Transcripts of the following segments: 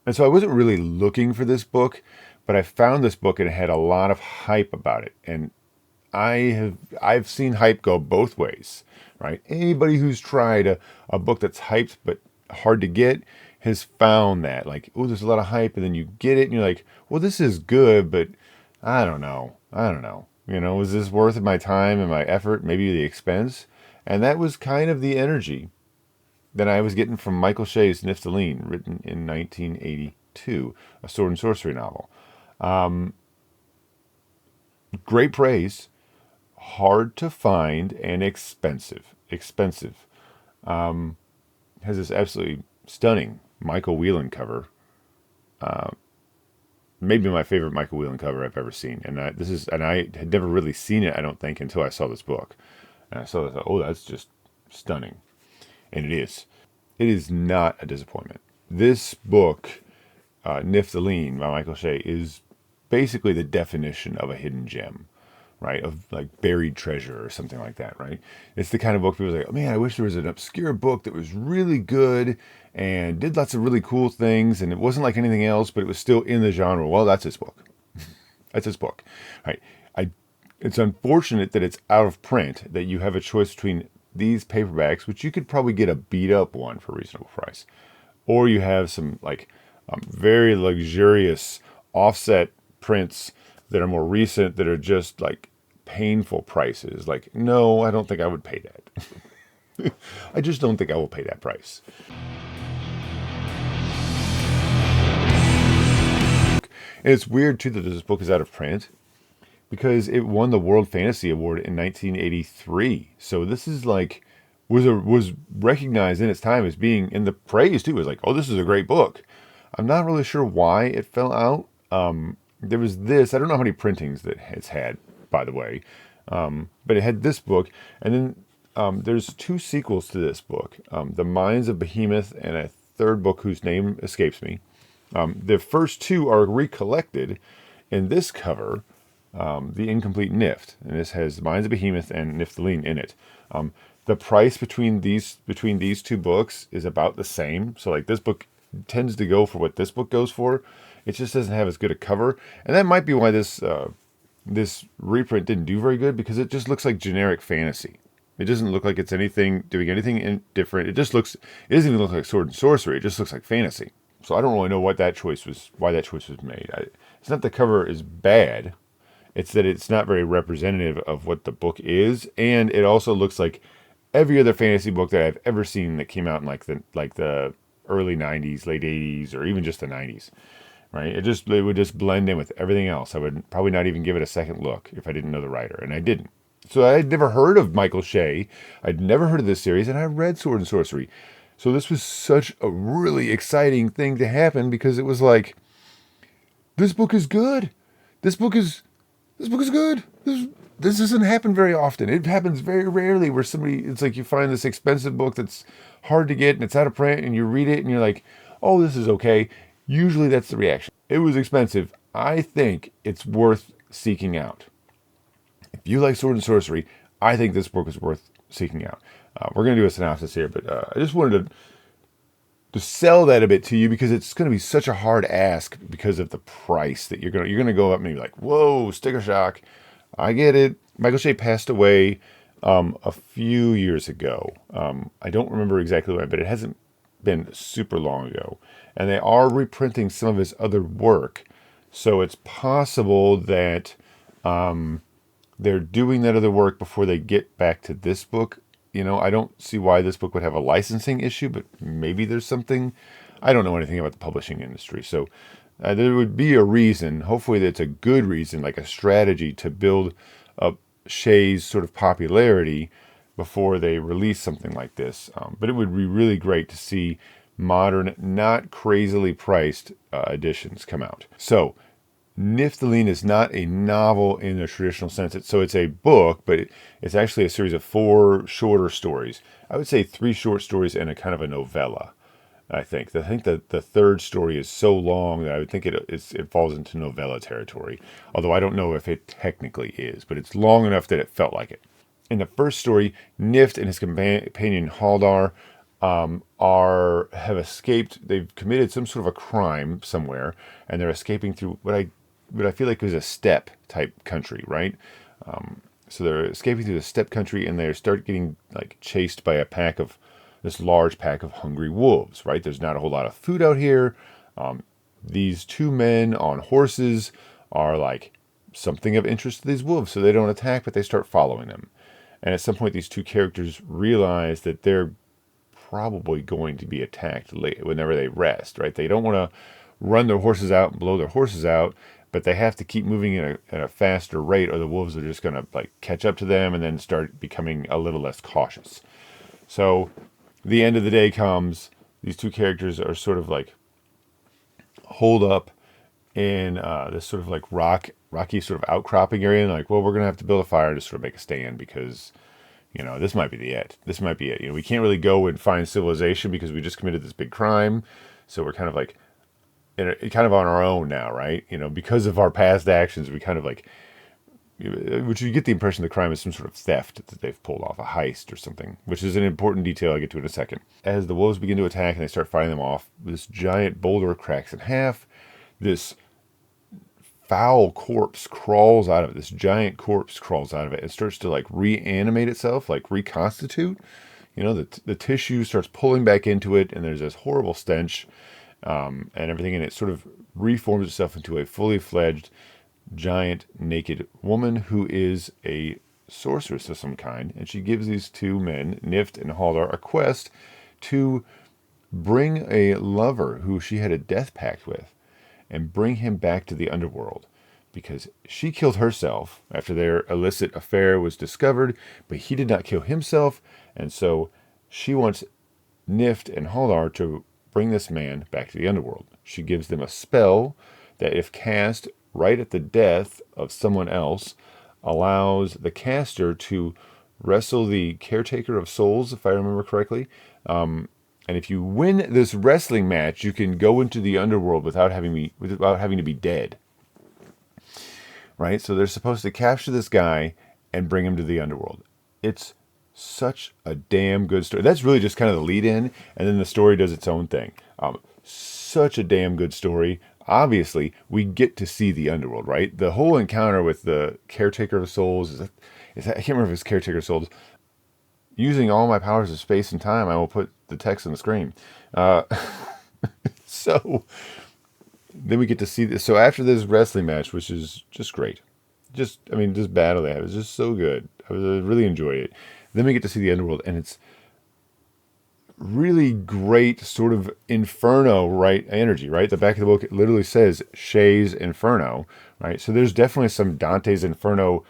And so I wasn't really looking for this book, but I found this book and it had a lot of hype about it. And I've seen hype go both ways, right? Anybody who's tried a book that's hyped but hard to get has found that, like, oh, there's a lot of hype, and then you get it and you're like, well, this is good, but I don't know. I don't know. Was this worth my time and my effort, maybe the expense? And that was kind of the energy that I was getting from Michael Shea's Nifft, written in 1982, a sword and sorcery novel. Great praise, hard to find, and expensive. Expensive. Has this absolutely stunning Michael Whelan cover. Maybe my favorite Michael Whelan cover I've ever seen. And I had never really seen it, I don't think, until I saw this book. And I saw that, oh, that's just stunning. And it is. It is not a disappointment. This book, Nifft by Michael Shea, is basically the definition of a hidden gem, right? Of like buried treasure or something like that, right? It's the kind of book people are like, oh man, I wish there was an obscure book that was really good and did lots of really cool things, and it wasn't like anything else, but it was still in the genre. Well, that's this book. That's this book, right? It's unfortunate that it's out of print, that you have a choice between these paperbacks, which you could probably get a beat up one for a reasonable price, or you have some like very luxurious offset prints that are more recent that are just like painful prices. Like, no, I don't think I would pay that. I just don't think I will pay that price. And it's weird too that this book is out of print because it won the World Fantasy Award in 1983. So this is like was recognized in its time as being in the praise too. It was like, oh, this is a great book. I'm not really sure why it fell out. There was this. I don't know how many printings that it's had, by the way, but it had this book, and then there's two sequels to this book: The Mines of Behemoth and a third book whose name escapes me. The first two are recollected in this cover, The Incomplete Nifft, and this has Mines of Behemoth and Nifft in it. The price between these two books is about the same. So like this book tends to go for what this book goes for. It just doesn't have as good a cover, and that might be why this reprint didn't do very good, because it just looks like generic fantasy. It doesn't look like it's doing anything different. It doesn't even look like sword and sorcery. It just looks like fantasy. So I don't really know why that choice was made. It's not the cover is bad. It's that it's not very representative of what the book is, and it also looks like every other fantasy book that I've ever seen that came out in like the early 90s, late 80s, or even just the 90s. Right? It would just blend in with everything else. I would probably not even give it a second look if I didn't know the writer, and I didn't. So I had never heard of Michael Shea. I'd never heard of this series, and I read Sword and Sorcery. So this was such a really exciting thing to happen, because it was like, this book is good. This book is good. This doesn't happen very often. It happens very rarely where it's like you find this expensive book that's hard to get and it's out of print, and you read it and you're like, oh, this is okay. Usually that's the reaction. It was expensive. I think it's worth seeking out. If you like Sword and Sorcery, I think this book is worth seeking out. We're going to do a synopsis here, but I just wanted to sell that a bit to you, because it's going to be such a hard ask because of the price that you're going to go up and be like, whoa, sticker shock. I get it. Michael Shea passed away a few years ago. I don't remember exactly when, but it hasn't been super long ago. And they are reprinting some of his other work. So it's possible that they're doing that other work before they get back to this book. I don't see why this book would have a licensing issue, but maybe there's something. I don't know anything about the publishing industry. So there would be a reason, hopefully that's a good reason, like a strategy to build up Shea's sort of popularity before they release something like this. But it would be really great to see modern, not crazily priced editions come out. So Nifft is not a novel in the traditional sense. It's a book, but it's actually a series of 4 shorter stories. I would say 3 short stories and a kind of a novella. I think that the third story is so long that I would think it falls into novella territory. Although I don't know if it technically is, but it's long enough that it felt like it. In the first story, Nifft and his companion Haldar have escaped. They've committed some sort of a crime somewhere, and they're escaping through what I feel like is a steppe type country, right? So they're escaping through the steppe country, and they start getting like chased by this large pack of hungry wolves, right? There's not a whole lot of food out here. These two men on horses are like something of interest to these wolves, so they don't attack, but they start following them. And at some point, these two characters realize that they're probably going to be attacked whenever they rest, right? They don't want to run their horses out and blow their horses out, but they have to keep moving at a faster rate, or the wolves are just going to like catch up to them and then start becoming a little less cautious. So the end of the day comes. These two characters are sort of like holed up in this sort of like rocky sort of outcropping area, and like, well, we're gonna have to build a fire to sort of make a stand because, this might be it. This might be it. We can't really go and find civilization because we just committed this big crime, so we're kind of like kind of on our own now, right? Because of our past actions, we kind of like, which you get the impression the crime is some sort of theft that they've pulled off, a heist or something, which is an important detail I'll get to in a second. As the wolves begin to attack and they start fighting them off, this giant boulder cracks in half. This foul corpse crawls out of it. This giant corpse crawls out of it and starts to like reanimate itself, like reconstitute. The tissue starts pulling back into it, and there's this horrible stench and everything, and it sort of reforms itself into a fully fledged giant naked woman who is a sorceress of some kind, and she gives these two men, Nifft and Haldar, a quest to bring a lover who she had a death pact with and bring him back to the underworld, because she killed herself after their illicit affair was discovered, but he did not kill himself, and so she wants Nifft and Haldar to bring this man back to the underworld. She gives them a spell that, if cast right at the death of someone else, allows the caster to wrestle the caretaker of souls, if I remember correctly. And if you win this wrestling match, you can go into the underworld without having to be dead. Right? So they're supposed to capture this guy and bring him to the underworld. It's such a damn good story. That's really just kind of the lead in, and then the story does its own thing. Such a damn good story. Obviously, we get to see the underworld, right? The whole encounter with the caretaker of souls I can't remember if it's caretaker of souls. Using all my powers of space and time, I will put the text on the screen. So then we get to see this. So after this wrestling match, which is just great, this battle they have is just so good. I really enjoy it. Then we get to see the underworld, and it's really great sort of Inferno, right? Energy, right? The back of the book, it literally says Shea's Inferno, right? So there's definitely some Dante's Inferno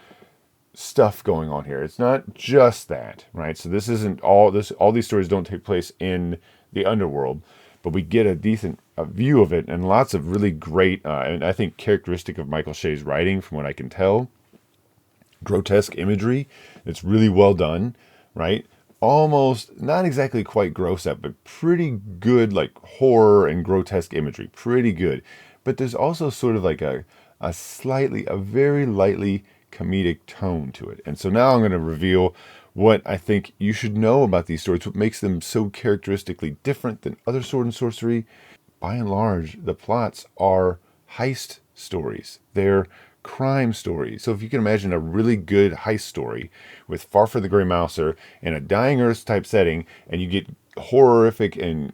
stuff going on here. It's not just that, right? So this isn't all these stories don't take place in the underworld, but we get a decent view of it, and lots of really great, and I think characteristic of Michael Shea's writing, from what I can tell, grotesque imagery. It's really well done, right? Almost, not exactly quite gross up, but pretty good, like horror and grotesque imagery. Pretty good. But there's also sort of like a very lightly comedic tone to it. And so now I'm going to reveal what I think you should know about these stories, what makes them so characteristically different than other sword and sorcery. By and large, the plots are heist stories. They're crime stories. So if you can imagine a really good heist story with Farfar the Grey Mouser in a Dying Earth type setting, and you get horrific and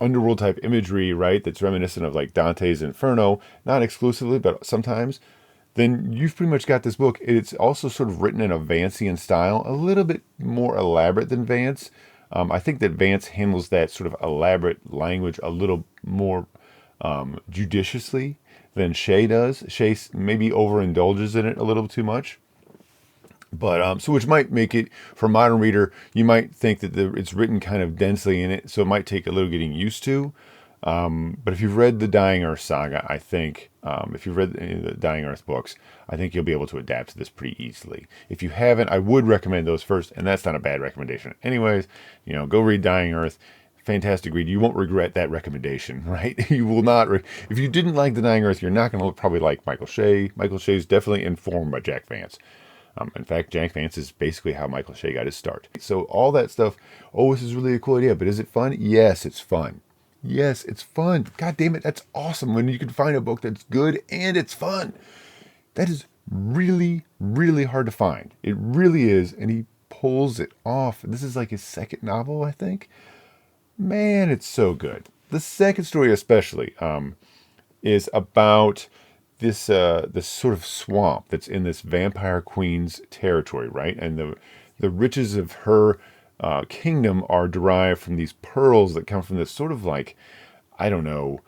underworld type imagery, right, that's reminiscent of like Dante's Inferno, not exclusively, but sometimes, then you've pretty much got this book. It's also sort of written in a Vancian style, a little bit more elaborate than Vance. I think that Vance handles that sort of elaborate language a little more judiciously than Shea does. Shea maybe overindulges in it a little too much. But so which might make it, for a modern reader, you might think that it's written kind of densely in it, so it might take a little getting used to. But if you've read the Dying Earth saga, I think, if you've read any of the Dying Earth books, I think you'll be able to adapt to this pretty easily. If you haven't, I would recommend those first, and that's not a bad recommendation. Anyways, go read Dying Earth. Fantastic read. You won't regret that recommendation, right? You will not. If you didn't like the Dying Earth, you're not going to probably like Michael Shea. Michael Shea is definitely informed by Jack Vance. In fact, Jack Vance is basically how Michael Shea got his start. So all that stuff, oh, this is really a cool idea, but is it fun? Yes, it's fun. Yes, it's fun. God damn it, that's awesome when you can find a book that's good and it's fun. That is really, really hard to find. It really is, and he pulls it off. This is like his second novel, I think. Man, it's so good. The second story, especially, is about this sort of swamp that's in this vampire queen's territory, right? And the riches of her kingdom are derived from these pearls that come from this sort of like, I don't know,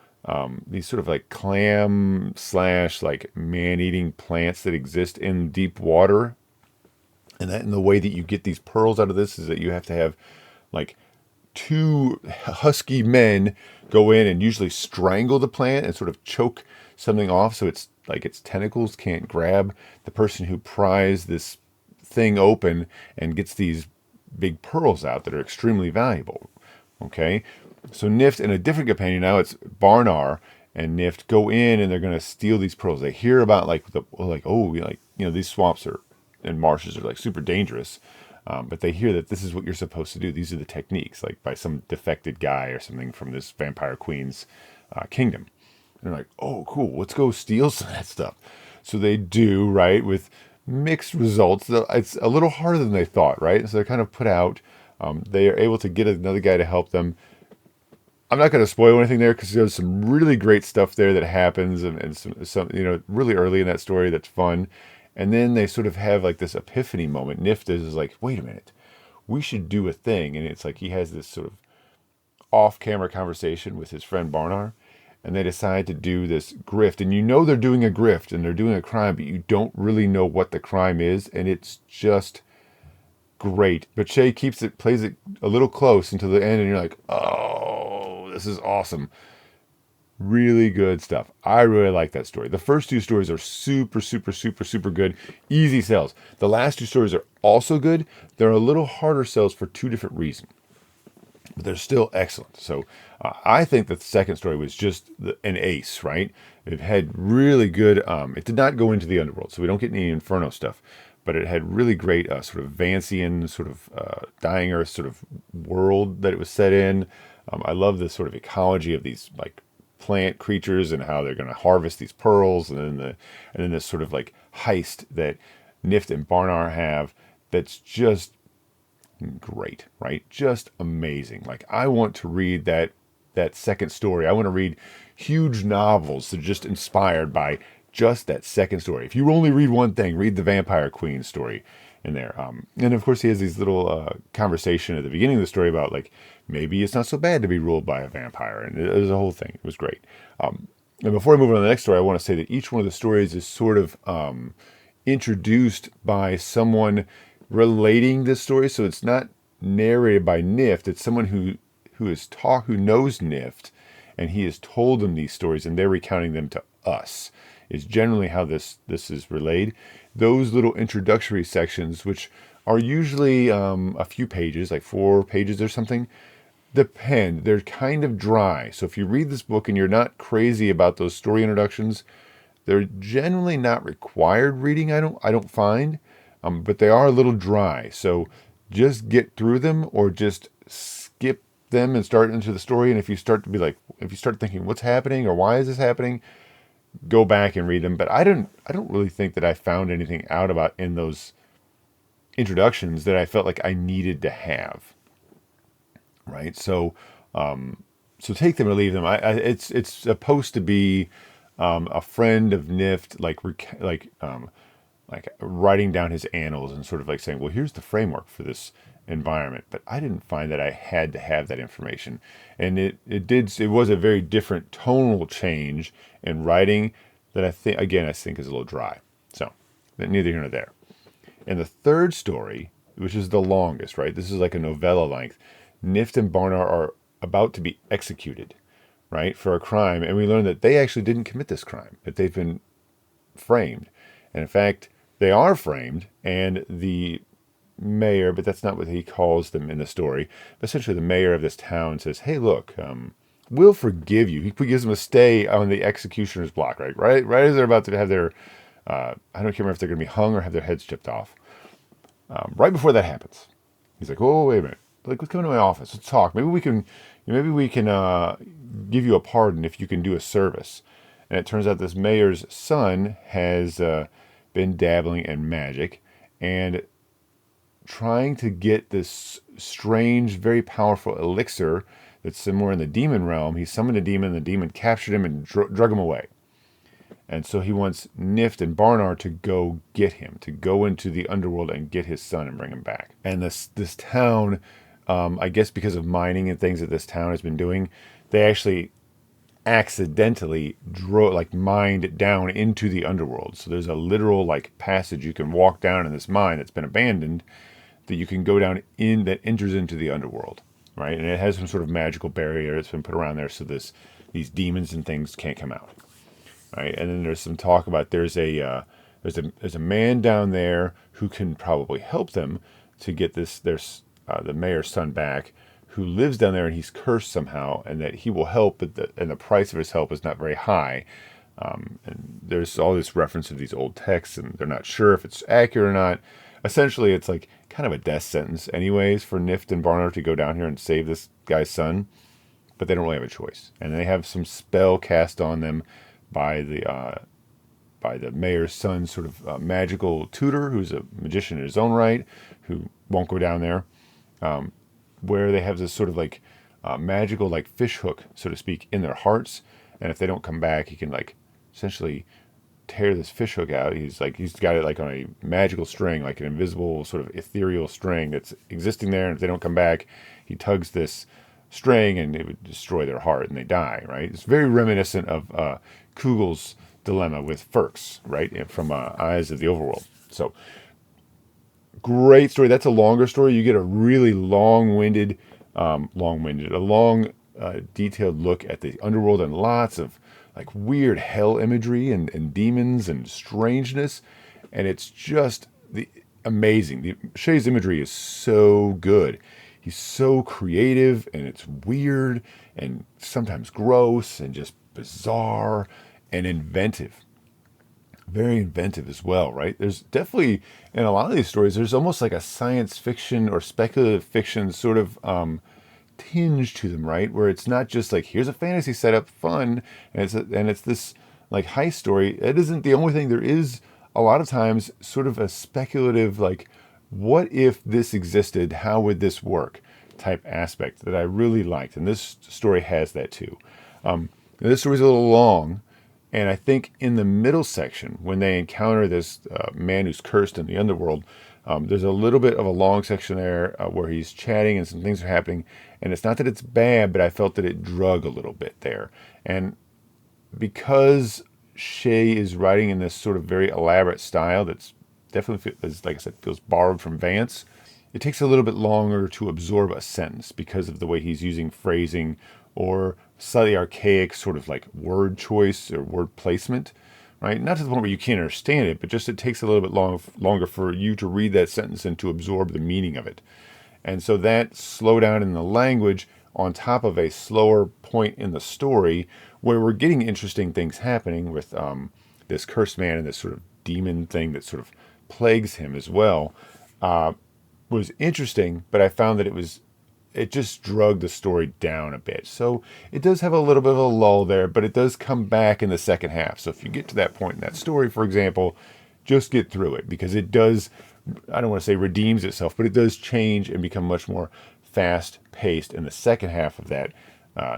these sort of like clam slash like man-eating plants that exist in deep water. And the way that you get these pearls out of this is that you have to have like two husky men go in and usually strangle the plant and sort of choke something off so it's like its tentacles can't grab the person who pries this thing open and gets these big pearls out that are extremely valuable. Okay, so Nifft and a different companion, now it's Barnar and Nifft, go in and they're going to steal these pearls. They hear about these swamps are and marshes are like super dangerous. But they hear that this is what you're supposed to do. These are the techniques, like by some defected guy or something from this vampire queen's kingdom. And they're like, oh, cool, let's go steal some of that stuff. So they do, right, with mixed results. It's a little harder than they thought, right? So they're kind of put out. They are able to get another guy to help them. I'm not going to spoil anything there because there's some really great stuff there that happens and some really early in that story that's fun. And then they sort of have like this epiphany moment. Nifft is like, wait a minute, we should do a thing. And it's like he has this sort of off-camera conversation with his friend Barnar. And they decide to do this grift. And you know they're doing a grift and they're doing a crime, but you don't really know what the crime is. And it's just great. But Shea plays it a little close until the end. And you're like, oh, this is awesome. Really good stuff. I really like that story. The first two stories are super, super, super, super good. Easy sells. The last two stories are also good. They're a little harder sells for two different reasons, but they're still excellent. So I think that the second story was just an ace, right? It had really good, it did not go into the underworld, so we don't get any Inferno stuff, but it had really great sort of Vancian, sort of Dying Earth sort of world that it was set in. I love the sort of ecology of these like plant creatures and how they're going to harvest these pearls, and then this sort of like heist that Nifft and Barnar have that's just great, right? Just amazing. Like I want to read that second story. I want to read huge novels that are just inspired by just that second story. If you only read one thing, read the Vampire Queen story in there. And of course he has these little conversation at the beginning of the story about like maybe it's not so bad to be ruled by a vampire, and it was a whole thing. It was great. And before I move on to the next story, I want to say that each one of the stories is sort of introduced by someone relating this story, so it's not narrated by Nifft. It's someone who knows Nifft, and he has told them these stories, and they're recounting them to us. Is generally how this is relayed. Those little introductory sections, which are usually a few pages, like 4 pages or something, depend. They're kind of dry. So if you read this book and you're not crazy about those story introductions, they're generally not required reading. I don't find, but they are a little dry. So just get through them or just skip them and start into the story. And if you start thinking what's happening or why is this happening, go back and read them. But I don't really think that I found anything out about in those introductions that I felt like I needed to have. Right. So take them or leave them. It's supposed to be a friend of Nifft, like writing down his annals and sort of like saying, well, here's the framework for this environment. But I didn't find that I had to have that information. And it was a very different tonal change in writing that I think is a little dry. So neither here nor there. And the third story, which is the longest, right? This is like a novella length. Nifft and Barnar are about to be executed, right, for a crime. And we learn that they actually didn't commit this crime, that they've been framed. And in fact, they are framed, and the mayor, but that's not what he calls them in the story. But essentially, the mayor of this town says, hey, look, we'll forgive you. He gives them a stay on the executioner's block, right as they're about to have their I don't remember if they're going to be hung or have their heads chipped off. Right before that happens, he's like, "Oh, wait a minute! Like, let's come into my office. Let's talk. Maybe we can give you a pardon if you can do a service." And it turns out this mayor's son has been dabbling in magic and trying to get this strange, very powerful elixir that's somewhere in the demon realm. He summoned a demon, the demon captured him and drug him away. And so he wants Nifft and Barnard to go get him, to go into the underworld and get his son and bring him back. And this town, I guess because of mining and things that this town has been doing, they actually accidentally mined down into the underworld. So there's a literal passage you can walk down in this mine that's been abandoned that you can go down in that enters into the underworld, right? And it has some sort of magical barrier that's been put around there so these demons and things can't come out. Right, and then there's some talk about there's a man down there who can probably help them to get the mayor's son back, who lives down there and he's cursed somehow, and that he will help, but the price of his help is not very high. And there's all this reference to these old texts, and they're not sure if it's accurate or not. Essentially, it's like kind of a death sentence, anyways, for Nifft and Barnard to go down here and save this guy's son, but they don't really have a choice, and they have some spell cast on them by the mayor's son's sort of magical tutor, who's a magician in his own right, who won't go down there, where they have this sort of magical fish hook, so to speak, in their hearts, and if they don't come back, he can essentially tear this fish hook out. He's got it on a magical string, like an invisible sort of ethereal string that's existing there, and if they don't come back, he tugs this string and it would destroy their heart and they die, right? It's very reminiscent of Kugel's dilemma with Ferks, right, from Eyes of the Overworld. So, great story. That's a longer story. You get a really long-winded, detailed look at the underworld and lots of weird hell imagery and demons and strangeness, and it's just amazing. Shea's imagery is so good. He's so creative, and it's weird and sometimes gross and just bizarre and inventive. Very inventive as well, right? There's definitely, in a lot of these stories, there's almost like a science fiction or speculative fiction sort of tinge to them, right? Where it's not just here's a fantasy setup, fun, and it's this heist story. It isn't the only thing. There is a lot of times sort of a speculative, what if this existed? How would this work? Type aspect that I really liked, and this story has that too. This story's a little long, and I think in the middle section, when they encounter this man who's cursed in the underworld, there's a little bit of a long section there where he's chatting and some things are happening, and it's not that it's bad, but I felt that it drug a little bit there. And because Shea is writing in this sort of very elaborate style that's definitely, like I said, feels borrowed from Vance, it takes a little bit longer to absorb a sentence because of the way he's using phrasing or slightly archaic sort of word choice or word placement, right? Not to the point where you can't understand it, but just it takes a little bit longer for you to read that sentence and to absorb the meaning of it. And so that slowdown in the language on top of a slower point in the story where we're getting interesting things happening with this cursed man and this sort of demon thing that sort of plagues him as well, was interesting, but I found that it just drug the story down a bit. So it does have a little bit of a lull there, but it does come back in the second half. So if you get to that point in that story, for example, just get through it, because it does, I don't want to say redeems itself, but it does change and become much more fast-paced in the second half of that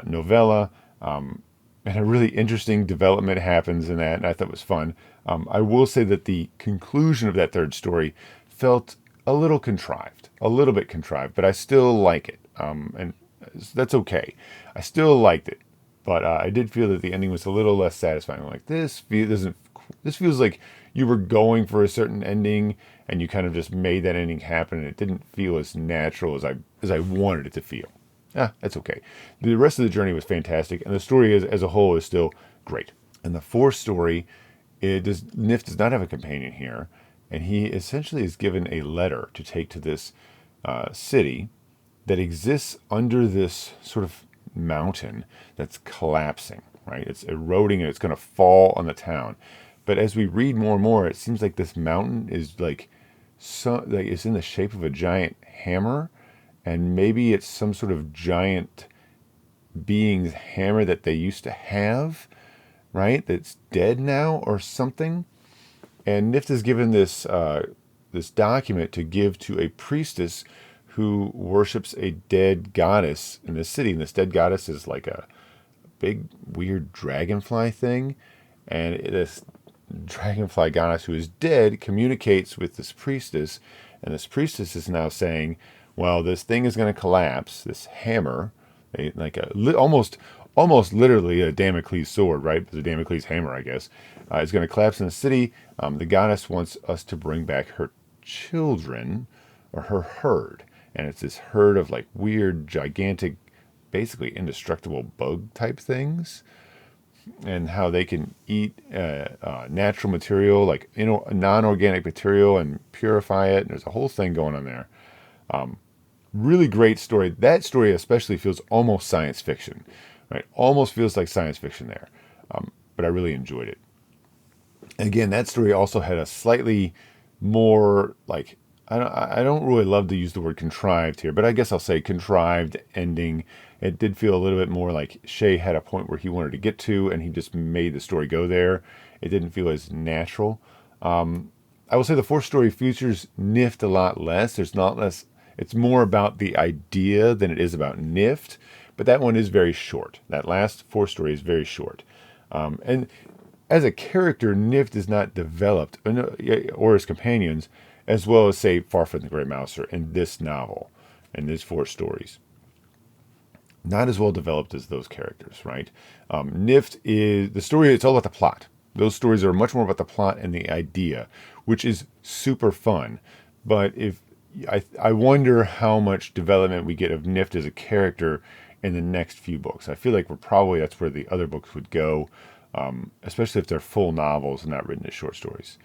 novella. And a really interesting development happens in that, and I thought it was fun. I will say that the conclusion of that third story felt a little bit contrived, but I still like it. And that's okay. I still liked it, but I did feel that the ending was a little less satisfying. This feels like you were going for a certain ending and you kind of just made that ending happen, and it didn't feel as natural as I wanted it to feel. That's okay. The rest of the journey was fantastic, and the story as a whole is still great. And the fourth story, Nifft does not have a companion here, and he essentially is given a letter to take to this city that exists under this sort of mountain that's collapsing, right? It's eroding and it's going to fall on the town. But as we read more and more, it seems like this mountain is like it's in the shape of a giant hammer, and maybe it's some sort of giant being's hammer that they used to have, right? That's dead now or something. And Nifft is given this document to give to a priestess who worships a dead goddess in the city. And this dead goddess is like a big weird dragonfly thing, and this dragonfly goddess who is dead communicates with this priestess, and this priestess is now saying, well, this thing is going to collapse, this hammer, like almost literally a Damocles sword, right? It's a Damocles hammer, I guess. It's going to collapse in the city. The goddess wants us to bring back her children, or her herd, and it's this herd of like weird, gigantic, basically indestructible bug type things, and how they can eat natural material, like non-organic material, and purify it. And there's a whole thing going on there. Really great story. That story especially feels almost science fiction, right? Almost feels like science fiction there. But I really enjoyed it. Again, that story also had a slightly more like, I don't really love to use the word contrived here, but I guess I'll say contrived ending. It did feel a little bit more like Shea had a point where he wanted to get to, and he just made the story go there. It didn't feel as natural. I will say the fourth story features Nifft a lot less. There's not less. It's more about the idea than it is about Nifft, but that one is very short. That last fourth story is very short. And as a character, Nifft is not developed, or his companions, as well as, say, Farfan the Grey Mouser in this novel, and these four stories. Not as well developed as those characters, right? Nifft is the story. It's all about the plot. Those stories are much more about the plot and the idea, which is super fun. But if I wonder how much development we get of Nifft as a character in the next few books. I feel like that's where the other books would go, especially if they're full novels and not written as short stories.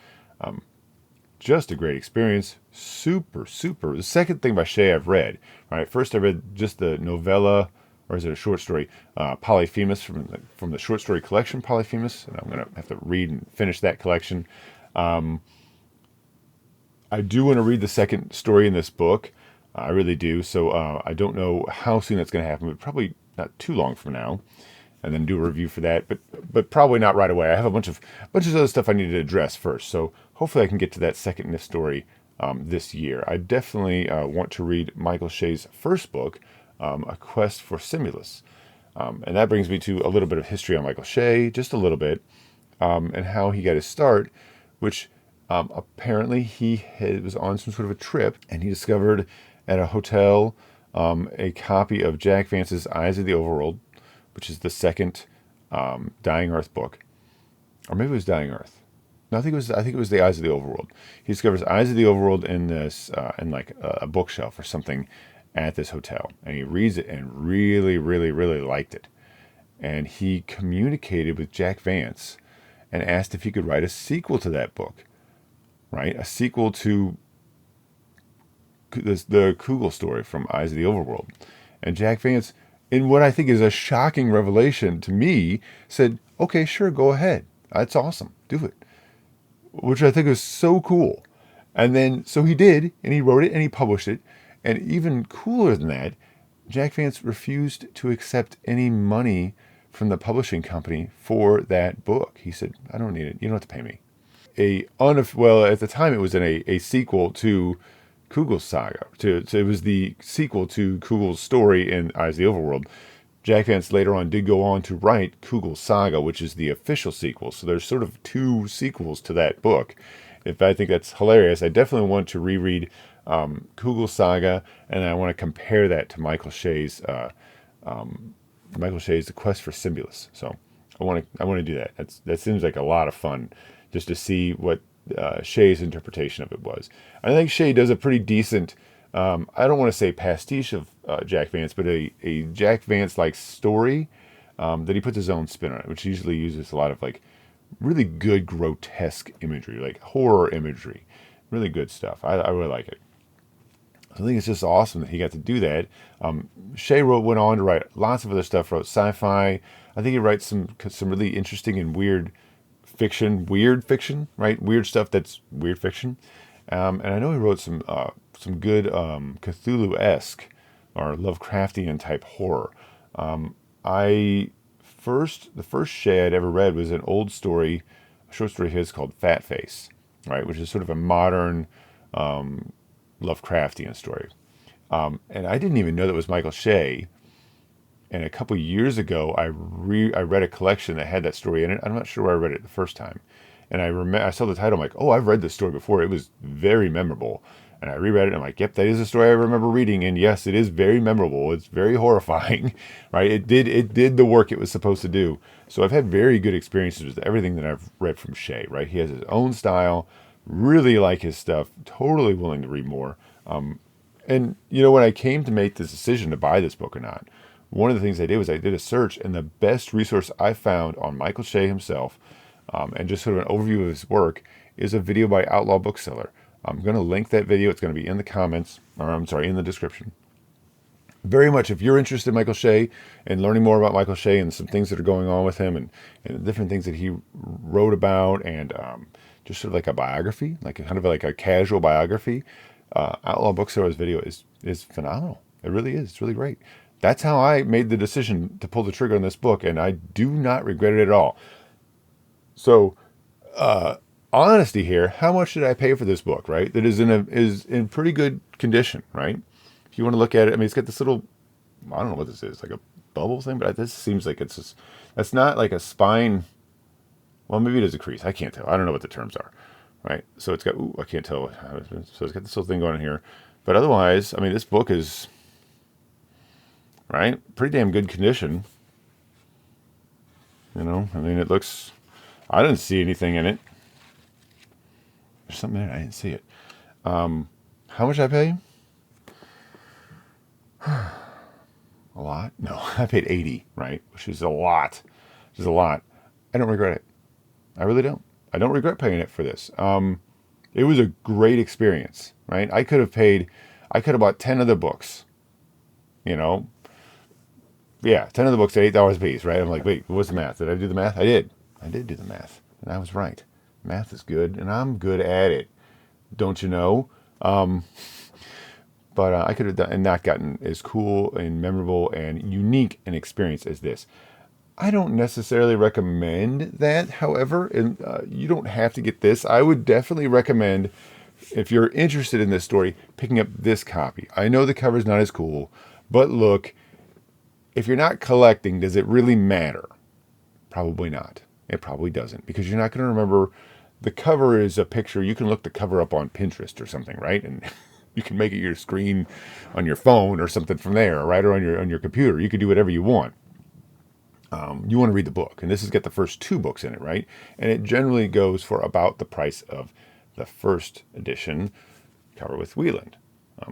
Just a great experience. Super, super. The second thing by Shea I've read. Right, first I read just the novella, or is it a short story? Polyphemus from the short story collection Polyphemus, and I'm gonna have to read and finish that collection. I do want to read the second story in this book. I really do. So I don't know how soon that's going to happen, but probably not too long from now. And then do a review for that, but probably not right away. I have a bunch of other stuff I need to address first. So hopefully I can get to that second Nifft story this year. I definitely want to read Michael Shea's first book, A Quest for Simulus. And that brings me to a little bit of history on Michael Shea, just a little bit, and how he got his start, which apparently he was on some sort of a trip, and he discovered at a hotel a copy of Jack Vance's Eyes of the Overworld, which is the second Dying Earth book, or maybe it was Dying Earth. No, I think it was the Eyes of the Overworld. He discovers Eyes of the Overworld in this in like a bookshelf or something at this hotel, and he reads it and really, really, really liked it. And he communicated with Jack Vance and asked if he could write a sequel to that book. Right, a sequel to the Kugel story from Eyes of the Overworld, and Jack Vance, in what I think is a shocking revelation to me, said, "Okay, sure, go ahead. That's awesome. Do it." Which I think is so cool. And then, so he did, and he wrote it, and he published it. And even cooler than that, Jack Vance refused to accept any money from the publishing company for that book. He said, "I don't need it. You don't have to pay me." Well, at the time it was in a sequel to Kugel's saga. It was the sequel to Kugel's story in Eyes of the Overworld. Jack Vance later on did go on to write Kugel's saga, which is the official sequel. So there's sort of two sequels to that book. If I think that's hilarious, I definitely want to reread Kugel's saga, and I want to compare that to Michael Shea's The Quest for Simulus. So I want to do that. That seems like a lot of fun, just to see what Shea's interpretation of it was. I think Shea does a pretty decent, I don't want to say pastiche of Jack Vance, but a Jack Vance-like story that he puts his own spin on it, which usually uses a lot of like really good grotesque imagery, like horror imagery. Really good stuff. I really like it. So I think it's just awesome that he got to do that. Shea went on to write lots of other stuff, wrote sci-fi. I think he writes some really interesting and weird fiction, weird fiction, right? Weird stuff that's weird fiction. And I know he wrote some good Cthulhu-esque or Lovecraftian type horror. I the first Shea I'd ever read was an old story, a short story of his called Fat Face, right, which is sort of a modern Lovecraftian story. And I didn't even know that was Michael Shea. And a couple years ago, I read a collection that had that story in it. I'm not sure where I read it the first time, and I saw the title. I'm like, oh, I've read this story before. It was very memorable. And I reread it. And I'm like, yep, that is a story I remember reading. And yes, it is very memorable. It's very horrifying, right? It did the work it was supposed to do. So I've had very good experiences with everything that I've read from Shea. Right? He has his own style. Really like his stuff. Totally willing to read more. And when I came to make this decision to buy this book or not, one of the things I did was I did a search, and the best resource I found on Michael Shea himself, and just sort of an overview of his work, is a video by Outlaw Bookseller. I'm going to link that video. It's going to be in the comments, or I'm sorry, in the description. Very much, if you're interested in Michael Shea and learning more about Michael Shea and some things that are going on with him and the different things that he wrote about, and just sort of like a biography, like kind of like a casual biography, Outlaw Bookseller's video is phenomenal. It really is. It's really great. That's how I made the decision to pull the trigger on this book, and I do not regret it at all. So, honesty here, how much did I pay for this book, right? That is in pretty good condition, right? If you want to look at it, I mean, it's got this little, I don't know what this is, like a bubble thing, but this seems like that's not like a spine. Well, maybe it is a crease. I can't tell. I don't know what the terms are, right? So it's got, I can't tell. So it's got this little thing going on here. But otherwise, I mean, this book is, right, pretty damn good condition. I mean, it looks, I didn't see anything in it. There's something in it. I didn't see it. How much I pay? A lot? No, I paid 80, right? Which is a lot. Which is a lot. I don't regret it. I really don't. I don't regret paying it for this. It was a great experience, right? I could have bought 10 other books, Yeah, 10 of the books at $8 a piece, right? I'm like, wait, what's the math? Did I do the math? I did. I did do the math. And I was right. Math is good, and I'm good at it. Don't you know? But I could have done and not gotten as cool and memorable and unique an experience as this. I don't necessarily recommend that, however, and you don't have to get this. I would definitely recommend, if you're interested in this story, picking up this copy. I know the cover's not as cool, but look, if you're not collecting, does it really matter? Probably not. It probably doesn't, because you're not going to remember. The cover is a picture. You can look the cover up on Pinterest or something, right? And you can make it your screen on your phone or something from there, right? Or on your computer. You can do whatever you want. You want to read the book, and this has got the first 2 books in it, right? And it generally goes for about the price of the first edition cover with Wieland.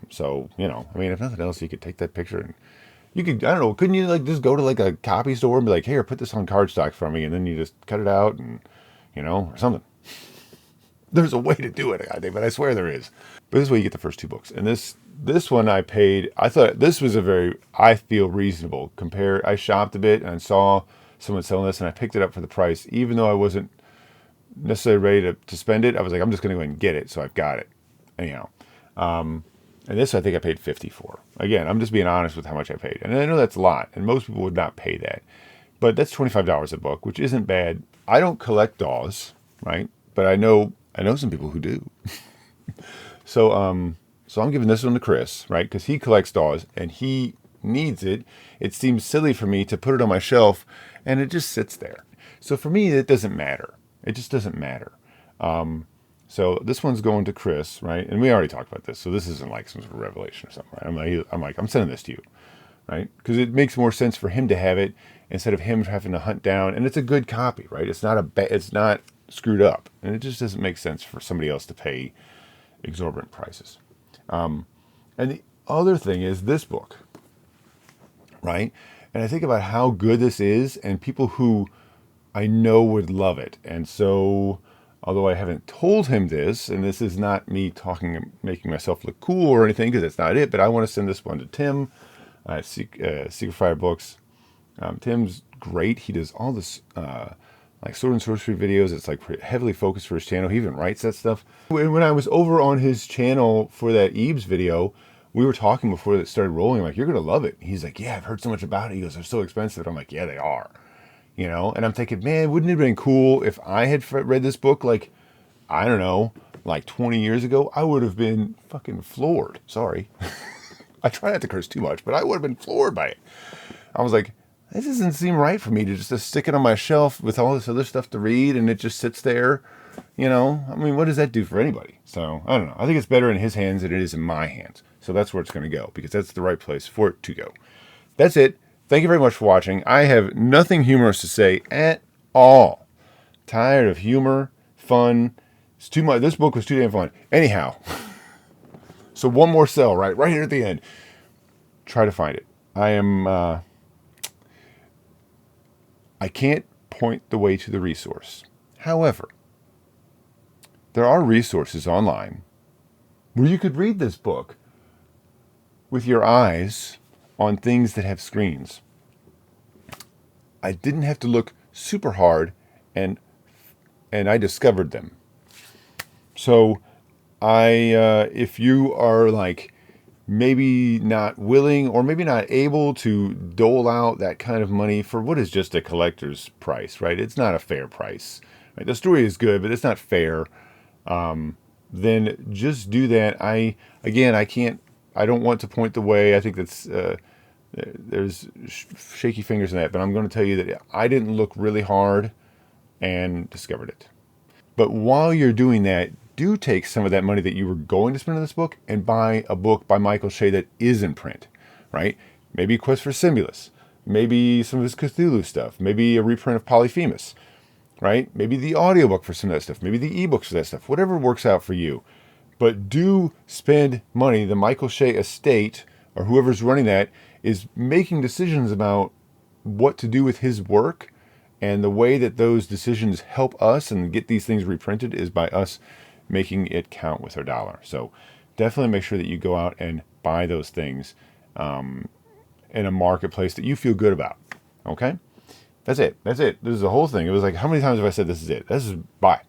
So, I mean, if nothing else, you could take that picture and you could, I don't know, couldn't you like just go to like a copy store and be like, here, put this on cardstock for me, and then you just cut it out and, or something. There's a way to do it, I think, but I swear there is. But this is where you get the first 2 books. And this one I thought this was I feel reasonable. I shopped a bit and I saw someone selling this and I picked it up for the price. Even though I wasn't necessarily ready to spend it, I was like, I'm just going to go ahead and get it. So I've got it. Anyhow. And this I think I paid $50 for. Again, I'm just being honest with how much I paid. And I know that's a lot. And most people would not pay that. But that's $25 a book, which isn't bad. I don't collect DAWs, right? But I know some people who do. So I'm giving this one to Chris, right? Because he collects DAWs and he needs it. It seems silly for me to put it on my shelf and it just sits there. So for me, it doesn't matter. It just doesn't matter. So this one's going to Chris, right? And we already talked about this. So this isn't like some sort of revelation or something, right? I'm sending this to you, right? Because it makes more sense for him to have it instead of him having to hunt down. And it's a good copy, right? It's not screwed up, and it just doesn't make sense for somebody else to pay exorbitant prices. And the other thing is this book, right? And I think about how good this is, and people who I know would love it. And so, although I haven't told him this, and this is not me making myself look cool or anything, because that's not it, but I want to send this one to Tim at Secret Fire Books. Tim's great. He does all this like sword and sorcery videos. It's like heavily focused for his channel. He even writes that stuff. When I was over on his channel for that Thieves video, we were talking before it started rolling. I'm like, you're gonna love it. He's like, yeah, I've heard so much about it. He goes, they're so expensive. I'm like, yeah, they are. You know, and I'm thinking, man, wouldn't it have been cool if I had read this book like, I don't know, like 20 years ago? I would have been fucking floored. Sorry. I try not to curse too much, but I would have been floored by it. I was like, this doesn't seem right for me to just stick it on my shelf with all this other stuff to read and it just sits there. You know, I mean, what does that do for anybody? So, I don't know. I think it's better in his hands than it is in my hands. So that's where it's going to go because that's the right place for it to go. That's it. Thank you very much for watching. I have nothing humorous to say at all. Tired of humor, fun. It's too much. This book was too damn fun. Anyhow, so one more cell, right here at the end. Try to find it. I can't point the way to the resource. However, there are resources online where you could read this book with your eyes on things that have screens. I didn't have to look super hard, and I discovered them. So if you are like maybe not willing or maybe not able to dole out that kind of money for what is just a collector's price, right? It's not a fair price. Right? The story is good, but it's not fair. Then just do that. I don't want to point the way. I think that's there's shaky fingers in that, but I'm going to tell you that I didn't look really hard and discovered it. But while you're doing that, do take some of that money that you were going to spend on this book and buy a book by Michael Shea that is in print, right? Maybe Quest for Simulus, maybe some of his Cthulhu stuff, maybe a reprint of Polyphemus, right? Maybe the audiobook for some of that stuff, maybe the ebooks for that stuff, whatever works out for you. But do spend money. The Michael Shea estate, or whoever's running that, is making decisions about what to do with his work, and the way that those decisions help us and get these things reprinted is by us making it count with our dollar. So definitely make sure that you go out and buy those things in a marketplace that you feel good about. Okay? That's it. This is the whole thing. It was like, how many times have I said this is it? This is bye.